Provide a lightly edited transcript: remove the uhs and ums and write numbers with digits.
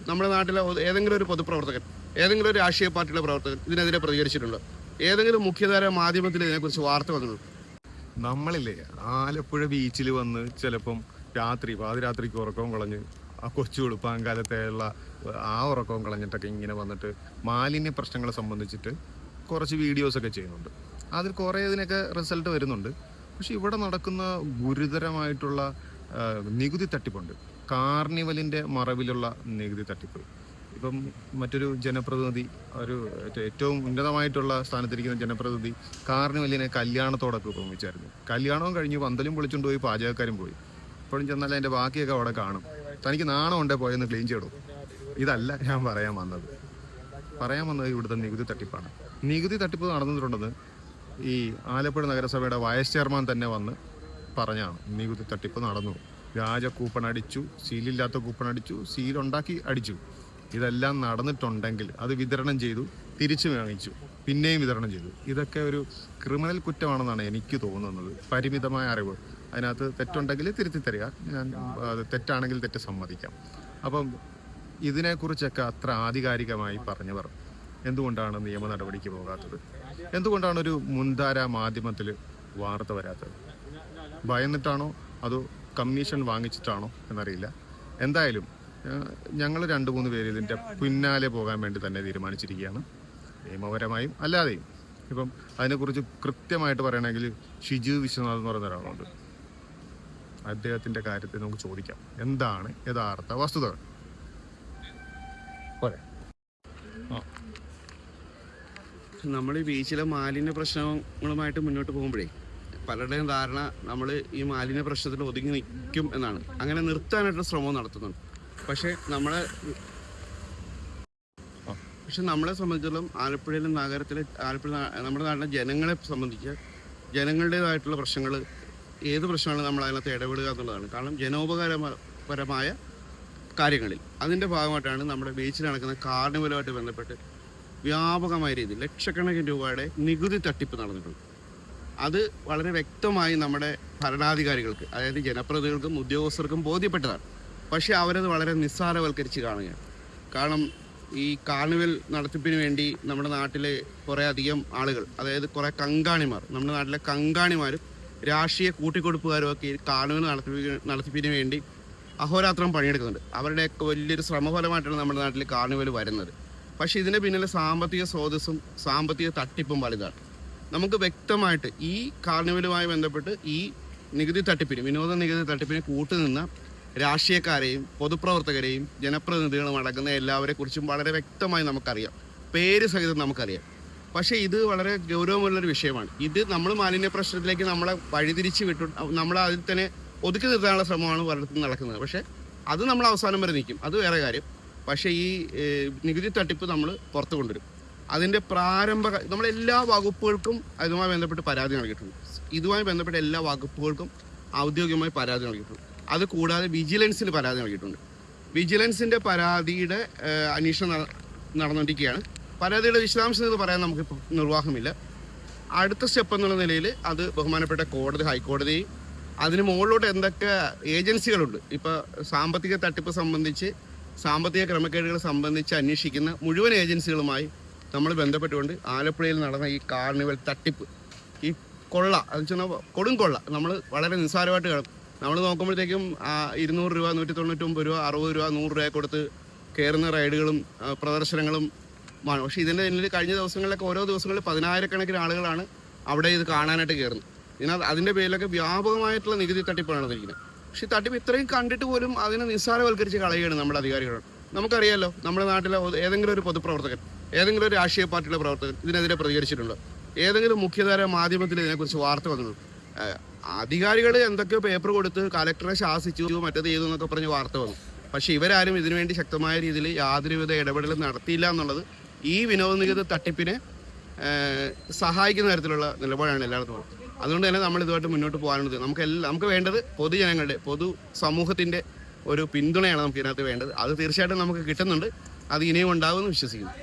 നമ്മുടെ നാട്ടിലെ ഏതെങ്കിലും ഒരു പൊതുപ്രവർത്തകൻ, ഏതെങ്കിലും ഒരു രാഷ്ട്രീയ പാർട്ടിയുടെ പ്രവർത്തകൻ ഇതിനെതിരെ പ്രതികരിച്ചിട്ടുണ്ടോ? ഏതെങ്കിലും മുഖ്യധാര മാധ്യമത്തിൽ ഇതിനെക്കുറിച്ച് വാർത്ത വന്നിട്ടുണ്ടോ? നമ്മളില്ലേ ആലപ്പുഴ ബീച്ചിൽ വന്ന് ചിലപ്പം പാതിരാത്രിക്ക് ഉറക്കവും കളഞ്ഞ് ആ കൊച്ചു വെളുപ്പാങ്കാലത്തെയുള്ള ആ ഉറക്കവും കളഞ്ഞിട്ടൊക്കെ ഇങ്ങനെ വന്നിട്ട് മാലിന്യ പ്രശ്നങ്ങളെ സംബന്ധിച്ചിട്ട് കുറച്ച് വീഡിയോസൊക്കെ ചെയ്യുന്നുണ്ട്. അതിൽ കുറേ ഇതിനൊക്കെ റിസൾട്ട് വരുന്നുണ്ട്. പക്ഷെ ഇവിടെ നടക്കുന്ന ഗുരുതരമായിട്ടുള്ള നികുതി തട്ടിപ്പുണ്ട്. കാർണിവലിൻ്റെ മറവിലുള്ള നികുതി തട്ടിപ്പ്. ഇപ്പം മറ്റൊരു ജനപ്രതിനിധി, ഒരു ഏറ്റവും ഉന്നതമായിട്ടുള്ള സ്ഥാനത്തിരിക്കുന്ന ജനപ്രതിനിധി കാർണിവലിനെ കല്യാണത്തോടൊക്കെ ഉപമിച്ചായിരുന്നു. കല്യാണവും കഴിഞ്ഞ് പന്തലും പൊളിച്ചുകൊണ്ട് പോയി പാചകക്കാരും പോയി. ഇപ്പോഴും ചെന്നാൽ അതിൻ്റെ ബാക്കിയൊക്കെ അവിടെ കാണും. തനിക്ക് നാണം ഉണ്ടേ പോയെന്ന് ക്ലീൻ ചെയ്തു. ഇതല്ല ഞാൻ പറയാൻ വന്നത് ഇവിടുത്തെ നികുതി തട്ടിപ്പാണ്. നികുതി തട്ടിപ്പ് നടന്നിട്ടുണ്ടെന്ന് ഈ ആലപ്പുഴ നഗരസഭയുടെ വൈസ് ചെയർമാൻ തന്നെ വന്ന് പറഞ്ഞാണ്. നികുതി തട്ടിപ്പ് നടന്നു, വ്യാജ കൂപ്പൺ അടിച്ചു, സീലില്ലാത്ത കൂപ്പൺ അടിച്ചു, സീലുണ്ടാക്കി അടിച്ചു. ഇതെല്ലാം നടന്നിട്ടുണ്ടെങ്കിൽ അത് വിതരണം ചെയ്തു, തിരിച്ചു വാങ്ങിച്ചു, പിന്നെയും വിതരണം ചെയ്തു. ഇതൊക്കെ ഒരു ക്രിമിനൽ കുറ്റമാണെന്നാണ് എനിക്ക് തോന്നുന്നത്. പരിമിതമായ അറിവ്, അതിനകത്ത് തെറ്റുണ്ടെങ്കിൽ തിരുത്തി തരിക, ഞാൻ തെറ്റാണെങ്കിൽ തെറ്റ് സമ്മതിക്കാം. അപ്പം ഇതിനെക്കുറിച്ചൊക്കെ അത്ര ആധികാരികമായി പറഞ്ഞവർ എന്തുകൊണ്ടാണ് നിയമ നടപടിക്ക് പോകാത്തത്? എന്തുകൊണ്ടാണ് ഒരു മുൻധാര മാധ്യമത്തിൽ വാർത്ത വരാത്തത്? ഭയന്നിട്ടാണോ അതോ കമ്മീഷൻ വാങ്ങിച്ചിട്ടാണോ എന്നറിയില്ല. എന്തായാലും ഞങ്ങൾ 2-3 പേര് ഇതിൻ്റെ പിന്നാലെ പോകാൻ വേണ്ടി തന്നെ തീരുമാനിച്ചിരിക്കുകയാണ്, നിയമപരമായും അല്ലാതെയും. ഇപ്പം അതിനെക്കുറിച്ച് കൃത്യമായിട്ട് പറയണമെങ്കിൽ ഷിജു വിശ്വനാഥ് എന്ന് പറയുന്ന ഒരാളുണ്ട്. അദ്ദേഹത്തിൻ്റെ കാര്യത്തിൽ നമുക്ക് ചോദിക്കാം, എന്താണ് യഥാർത്ഥ വസ്തുതകൾ. നമ്മൾ ഈ ബീച്ചിലെ മാലിന്യ പ്രശ്നങ്ങളുമായിട്ട് മുന്നോട്ട് പോകുമ്പോഴേ പലരുടെയും ധാരണ നമ്മൾ ഈ മാലിന്യ പ്രശ്നത്തിൽ ഒതുങ്ങി നിൽക്കും എന്നാണ്. അങ്ങനെ നിർത്താനായിട്ട് ശ്രമം നടത്തുന്നുണ്ട്. പക്ഷെ നമ്മളെ സംബന്ധിച്ചിടത്തോളം ആലപ്പുഴയിലും നഗരത്തിലെ നമ്മുടെ നാട്ടിലെ ജനങ്ങളെ സംബന്ധിച്ച് ജനങ്ങളുടേതായിട്ടുള്ള പ്രശ്നങ്ങൾ, ഏത് പ്രശ്നങ്ങളും നമ്മൾ അതിനകത്ത് ഇടപെടുക എന്നുള്ളതാണ്. കാരണം ജനോപകാരപരമായ കാര്യങ്ങളിൽ അതിൻ്റെ ഭാഗമായിട്ടാണ് നമ്മുടെ ബീച്ചിൽ നടക്കുന്ന കാർണിവലുമായിട്ട് ബന്ധപ്പെട്ട് വ്യാപകമായ രീതിയിൽ ലക്ഷക്കണക്കിന് രൂപയുടെ നികുതി തട്ടിപ്പ് നടന്നിട്ടുണ്ട്. അത് വളരെ വ്യക്തമായി നമ്മുടെ ഭരണാധികാരികൾക്ക്, അതായത് ജനപ്രതിനിധികൾക്കും ഉദ്യോഗസ്ഥർക്കും ബോധ്യപ്പെട്ടതാണ്. പക്ഷേ അവരത് വളരെ നിസ്സാരവൽക്കരിച്ച് കാണുകയാണ്. കാരണം ഈ കാർണിവൽ നടത്തിപ്പിന് വേണ്ടി നമ്മുടെ നാട്ടിലെ കുറേ അധികം ആളുകൾ, അതായത് കുറേ കങ്കാണിമാർ, നമ്മുടെ നാട്ടിലെ കങ്കാണിമാരും രാഷ്ട്രീയ കൂട്ടിക്കൊടുപ്പുകാരും ഒക്കെ ഈ കാർണിവൽ നടത്തിപ്പിന് വേണ്ടി അഹോരാത്രം പണിയെടുക്കുന്നുണ്ട്. അവരുടെയൊക്കെ വലിയൊരു ശ്രമഫലമായിട്ടാണ് നമ്മുടെ നാട്ടിൽ കാർണിവൽ വരുന്നത്. പക്ഷേ ഇതിന് പിന്നിലെ സാമ്പത്തിക സ്രോതസ്സും സാമ്പത്തിക തട്ടിപ്പും വലുതാണ്. നമുക്ക് വ്യക്തമായിട്ട് ഈ കാർണിവലുമായി ബന്ധപ്പെട്ട് ഈ നികുതി തട്ടിപ്പിന്, വിനോദ നികുതി തട്ടിപ്പിന് കൂട്ടുനിന്ന രാഷ്ട്രീയക്കാരെയും പൊതുപ്രവർത്തകരെയും ജനപ്രതിനിധികളും അടങ്ങുന്ന എല്ലാവരെ കുറിച്ചും വളരെ വ്യക്തമായി നമുക്കറിയാം, പേര് സഹിതം നമുക്കറിയാം. പക്ഷേ ഇത് വളരെ ഗൗരവമുള്ളൊരു വിഷയമാണ്. ഇത് നമ്മൾ മാലിന്യ പ്രശ്നത്തിലേക്ക് നമ്മളെ വഴിതിരിച്ച് വിട്ടു, നമ്മളെ അതിൽ തന്നെ ഒതുക്കി നിർത്താനുള്ള ശ്രമമാണ് പലയിടത്തും നടക്കുന്നത്. പക്ഷേ അത് നമ്മൾ അവസാനം വരെ നിൽക്കും, അത് വേറെ കാര്യം. പക്ഷേ ഈ നികുതി തട്ടിപ്പ് നമ്മൾ പുറത്തു കൊണ്ടുവരും. അതിൻ്റെ നമ്മളെല്ലാ വകുപ്പുകൾക്കും ഇതുമായി ബന്ധപ്പെട്ട് പരാതി നൽകിയിട്ടുണ്ട്. ഇതുമായി ബന്ധപ്പെട്ട എല്ലാ വകുപ്പുകൾക്കും ഔദ്യോഗികമായി പരാതി നൽകിയിട്ടുണ്ട്. അത് കൂടാതെ വിജിലൻസിന് പരാതി നൽകിയിട്ടുണ്ട്. വിജിലൻസിൻ്റെ പരാതിയുടെ അന്വേഷണം നടന്നുകൊണ്ടിരിക്കുകയാണ്. പരാതിയുടെ വിശദാംശം എന്ന് പറയാൻ നമുക്കിപ്പോൾ നിർവാഹമില്ല. അടുത്ത സ്റ്റെപ്പ് എന്നുള്ള നിലയിൽ അത് ബഹുമാനപ്പെട്ട കോടതി, ഹൈക്കോടതിയും അതിന് മുകളിലോട്ട് എന്തൊക്കെ ഏജൻസികളുണ്ട്, ഇപ്പോൾ സാമ്പത്തിക തട്ടിപ്പ് സംബന്ധിച്ച്, സാമ്പത്തിക ക്രമക്കേടുകൾ സംബന്ധിച്ച് അന്വേഷിക്കുന്ന മുഴുവൻ ഏജൻസികളുമായി നമ്മൾ ബന്ധപ്പെട്ടുകൊണ്ട് ആലപ്പുഴയിൽ നടന്ന ഈ കാർണിവൽ തട്ടിപ്പ്, ഈ കൊള്ള, അത് വെച്ചാൽ കൊടും കൊള്ള നമ്മൾ വളരെ നിസ്സാരമായിട്ട് കാണും. നമ്മൾ നോക്കുമ്പോഴത്തേക്കും 200 രൂപ, 199 രൂപ, 60 രൂപ, 100 രൂപ കൊടുത്ത് കയറുന്ന റൈഡുകളും പ്രദർശനങ്ങളും ആണ്. പക്ഷേ ഇതിൻ്റെ പിന്നിൽ കഴിഞ്ഞ ദിവസങ്ങളിലൊക്കെ ഓരോ ദിവസങ്ങളിൽ 10,000-കണക്കിന് ആളുകളാണ് അവിടെ ഇത് കാണാനായിട്ട് കയറുന്നത്. അതിൻ്റെ പേരിലൊക്കെ വ്യാപകമായിട്ടുള്ള നികുതി തട്ടിപ്പാണ് നടന്നിരിക്കുന്നത്. പക്ഷേ ഈ തട്ടിപ്പ് ഇത്രയും കണ്ടിട്ട് പോലും അതിനെ നിസ്സാരവൽക്കരിച്ച് കളയുകയാണ് നമ്മുടെ അധികാരികളോട്. നമുക്കറിയാമല്ലോ, നമ്മുടെ നാട്ടിലെ ഏതെങ്കിലും ഒരു പൊതുപ്രവർത്തകൻ, ഏതെങ്കിലും ഒരു രാഷ്ട്രീയ പാർട്ടിയുടെ പ്രവർത്തകൻ ഇതിനെതിരെ പ്രതികരിച്ചിട്ടുണ്ടോ? ഏതെങ്കിലും മുഖ്യധാര മാധ്യമത്തിൽ ഇതിനെക്കുറിച്ച് വാർത്ത വന്നിട്ടുണ്ടോ? അധികാരികൾ എന്തൊക്കെയോ പേപ്പർ കൊടുത്ത് കലക്ടറെ ശാസിച്ചു, മറ്റേത് ചെയ്തു എന്നൊക്കെ പറഞ്ഞ് വാർത്ത വന്നു. പക്ഷേ ഇവരാരും ഇതിനുവേണ്ടി ശക്തമായ രീതിയിൽ യാതൊരുവിധ ഇടപെടലും നടത്തിയില്ല എന്നുള്ളത് ഈ വിനോദ നികുതി തട്ടിപ്പിനെ സഹായിക്കുന്ന തരത്തിലുള്ള നിലപാടാണ് എല്ലായിടത്തും. അതുകൊണ്ട് തന്നെ നമ്മൾ ഇതുമായിട്ട് മുന്നോട്ട് പോകാനുള്ളത് നമുക്ക് വേണ്ടത് പൊതുജനങ്ങളുടെ, സമൂഹത്തിൻ്റെ ഒരു പിന്തുണയാണ് നമുക്ക് ഇതിനകത്ത് വേണ്ടത്. അത് തീർച്ചയായിട്ടും നമുക്ക് കിട്ടുന്നുണ്ട്. അത് ഇനിയും ഉണ്ടാകുമെന്ന് വിശ്വസിക്കുന്നു.